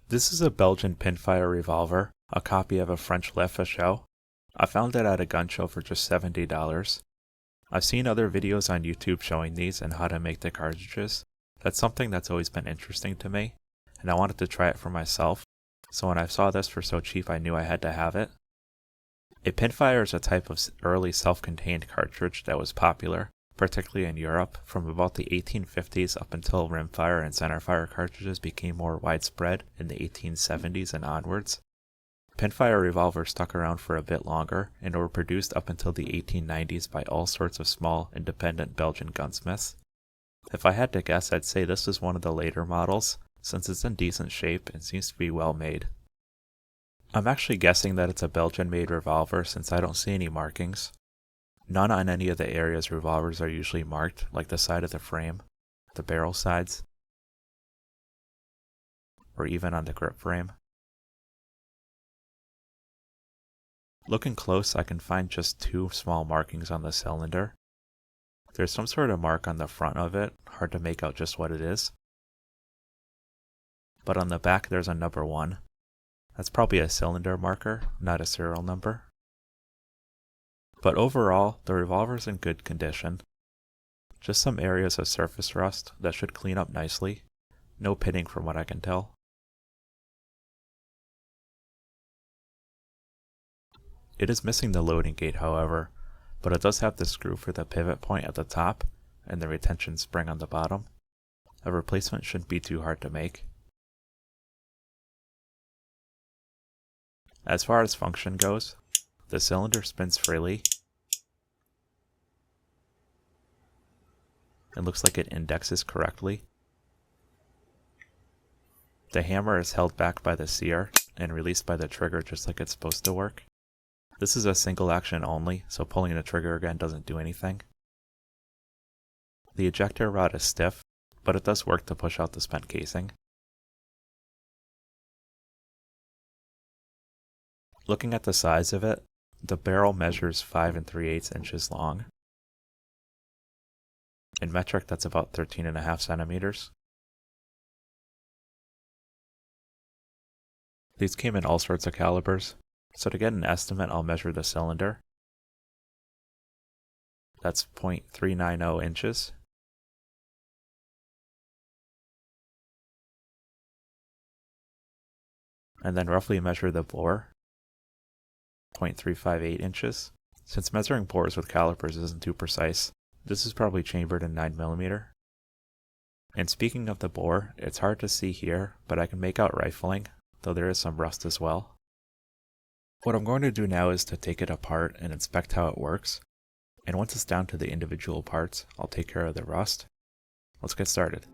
This is a Belgian Pinfire Revolver, a copy of a French Lefaucheux. I found it at a gun show for just $70. I've seen other videos on YouTube showing these and how to make the cartridges. That's something that's always been interesting to me, and I wanted to try it for myself, so when I saw this for so cheap I knew I had to have it. A pinfire is a type of early self-contained cartridge that was popular, particularly in Europe, from about the 1850s up until rimfire and centerfire cartridges became more widespread in the 1870s and onwards. Pinfire revolvers stuck around for a bit longer and were produced up until the 1890s by all sorts of small, independent Belgian gunsmiths. If I had to guess, I'd say this is one of the later models, since it's in decent shape and seems to be well made. I'm actually guessing that it's a Belgian-made revolver since I don't see any markings. None on any of the areas revolvers are usually marked, like the side of the frame, the barrel sides, or even on the grip frame. Looking close, I can find just two small markings on the cylinder. There's some sort of mark on the front of it, hard to make out just what it is. But on the back there's a number 1. That's probably a cylinder marker, not a serial number. But overall, the revolver's in good condition. Just some areas of surface rust that should clean up nicely. No pitting from what I can tell. It is missing the loading gate, however, but it does have the screw for the pivot point at the top and the retention spring on the bottom. A replacement shouldn't be too hard to make. As far as function goes, the cylinder spins freely. It looks like it indexes correctly. The hammer is held back by the sear and released by the trigger just like it's supposed to work. This is a single action only, so pulling the trigger again doesn't do anything. The ejector rod is stiff, but it does work to push out the spent casing. Looking at the size of it, the barrel measures 5 3/8 inches long. In metric, that's about 13.5 centimeters. These came in all sorts of calibers, so to get an estimate, I'll measure the cylinder. That's 0.390 inches. And then roughly measure the bore, 0.358 inches. Since measuring bores with calipers isn't too precise, this is probably chambered in 9mm. And speaking of the bore, it's hard to see here, but I can make out rifling, though there is some rust as well. What I'm going to do now is to take it apart and inspect how it works, and once it's down to the individual parts, I'll take care of the rust. Let's get started.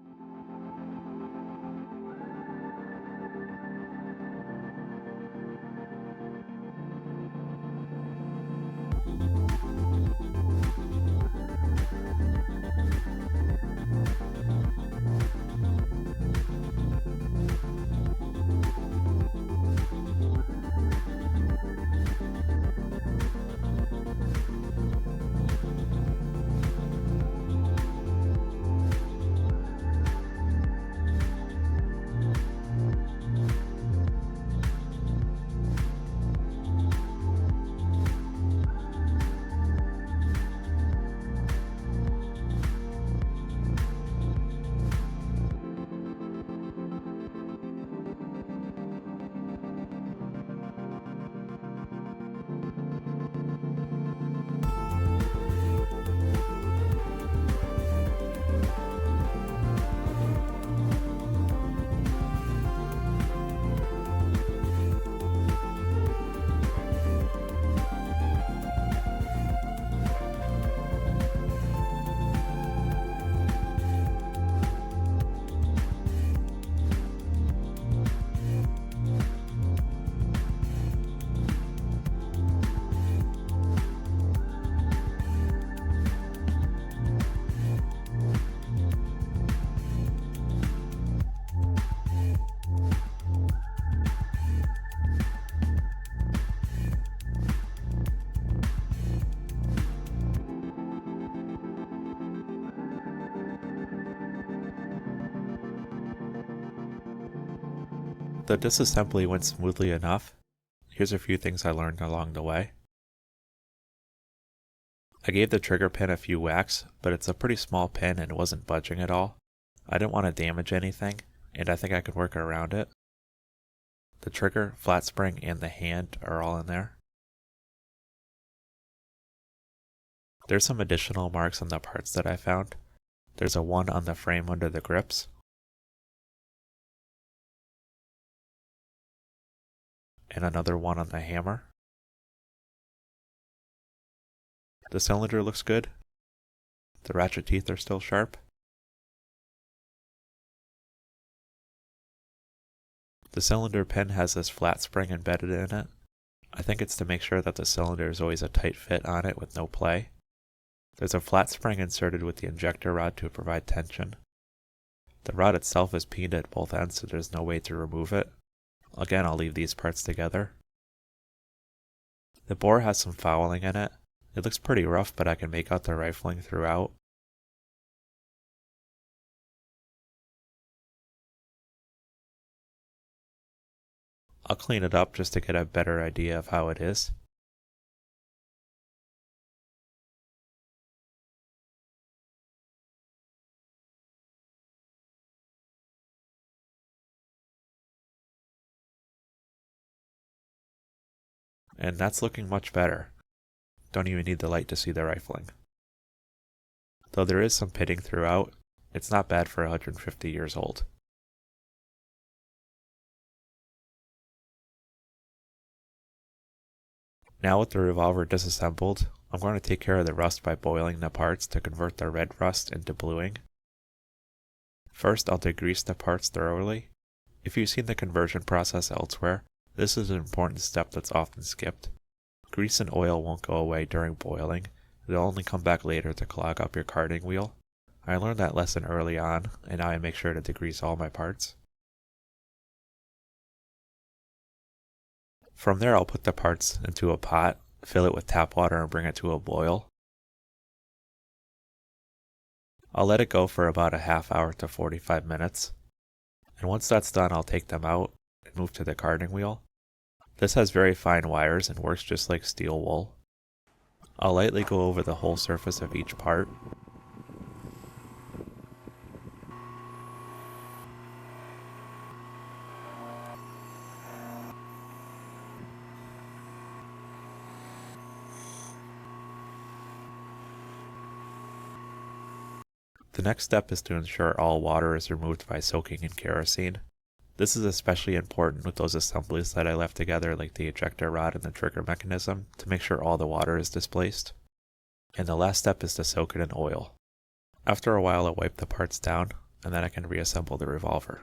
The disassembly went smoothly enough. Here's a few things I learned along the way. I gave the trigger pin a few whacks, but it's a pretty small pin and it wasn't budging at all. I didn't want to damage anything, and I think I could work around it. The trigger, flat spring, and the hand are all in there. There's some additional marks on the parts that I found. There's a 1 on the frame under the grips. And another 1 on the hammer. The cylinder looks good. The ratchet teeth are still sharp. The cylinder pin has this flat spring embedded in it. I think it's to make sure that the cylinder is always a tight fit on it with no play. There's a flat spring inserted with the injector rod to provide tension. The rod itself is peened at both ends, so there's no way to remove it. Again, I'll leave these parts together. The bore has some fouling in it. It looks pretty rough, but I can make out the rifling throughout. I'll clean it up just to get a better idea of how it is. And that's looking much better. Don't even need the light to see the rifling. Though there is some pitting throughout, it's not bad for 150 years old. Now with the revolver disassembled, I'm going to take care of the rust by boiling the parts to convert the red rust into bluing. First, I'll degrease the parts thoroughly. If you've seen the conversion process elsewhere, this is an important step that's often skipped. Grease and oil won't go away during boiling, they'll only come back later to clog up your carding wheel. I learned that lesson early on, and now I make sure to degrease all my parts. From there, I'll put the parts into a pot, fill it with tap water, and bring it to a boil. I'll let it go for about a half hour to 45 minutes. And once that's done, I'll take them out and move to the carding wheel. This has very fine wires and works just like steel wool. I'll lightly go over the whole surface of each part. The next step is to ensure all water is removed by soaking in kerosene. This is especially important with those assemblies that I left together, like the ejector rod and the trigger mechanism, to make sure all the water is displaced. And the last step is to soak it in oil. After a while, I'll wipe the parts down, and then I can reassemble the revolver.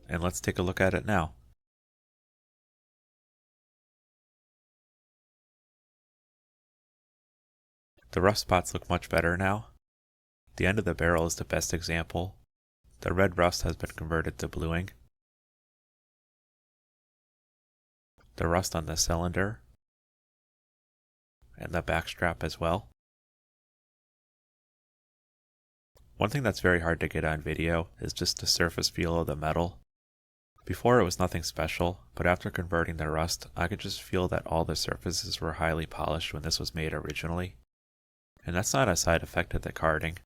And let's take a look at it now. The rough spots look much better now. The end of the barrel is the best example. The red rust has been converted to bluing. The rust on the cylinder and the back strap as well. One thing that's very hard to get on video is just the surface feel of the metal. Before it was nothing special, but after converting the rust, I could just feel that all the surfaces were highly polished when this was made originally. And that's not a side effect of the carding.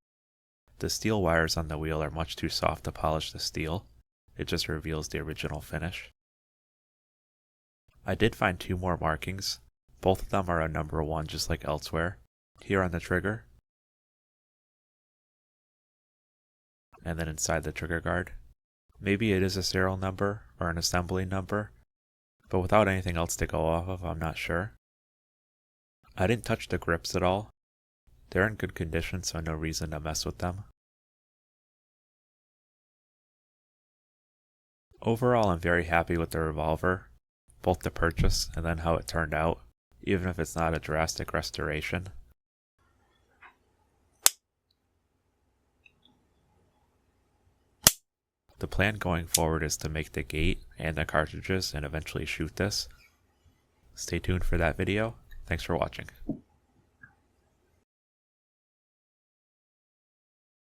The steel wires on the wheel are much too soft to polish the steel. It just reveals the original finish. I did find 2 more markings. Both of them are a number 1 just like elsewhere. Here on the trigger. And then inside the trigger guard. Maybe it is a serial number or an assembly number, but without anything else to go off of, I'm not sure. I didn't touch the grips at all. They're in good condition, so no reason to mess with them. Overall, I'm very happy with the revolver, both the purchase and then how it turned out, even if it's not a drastic restoration. The plan going forward is to make the gate and the cartridges and eventually shoot this. Stay tuned for that video. Thanks for watching.